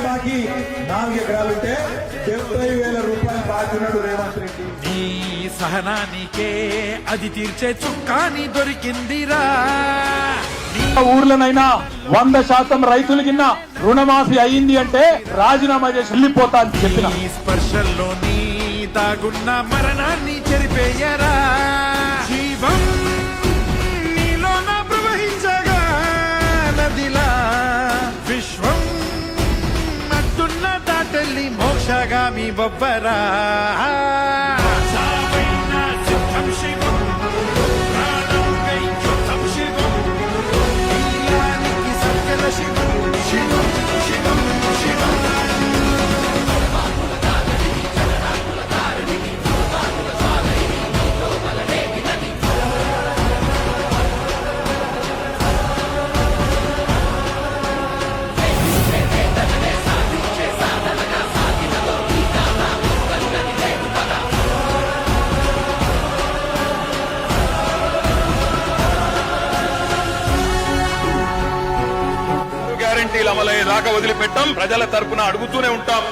బాకీ 4 ఎకరాలుంటే 70,000 రూపాయలు బాకీ ఉన్నాడు రేవంత్ రెడ్డి. నీ సహనానికే అది తీర్చే చుక్కాని దొరికిందిరా. ఊర్లనైనా 100% రైతులకిన్న రుణమాఫీ అయింది అంటే రాజీనామా చేసి వెళ్ళిపోతా అని చెప్పిన. ఈ స్పర్శల్లోని దాగున్న మరణాన్ని చెరిపేయరా. జీవం నీలోన ప్రవహించగా నదిలా విశ్వం అడ్డున్న దాటల్లి మోక్షగామి బొబ్బరా. గ్యారంటీలు అమలయ్యేదాకా వదిలిపెట్టాం. ప్రజల తరపున అడుగుతూనే ఉంటాం.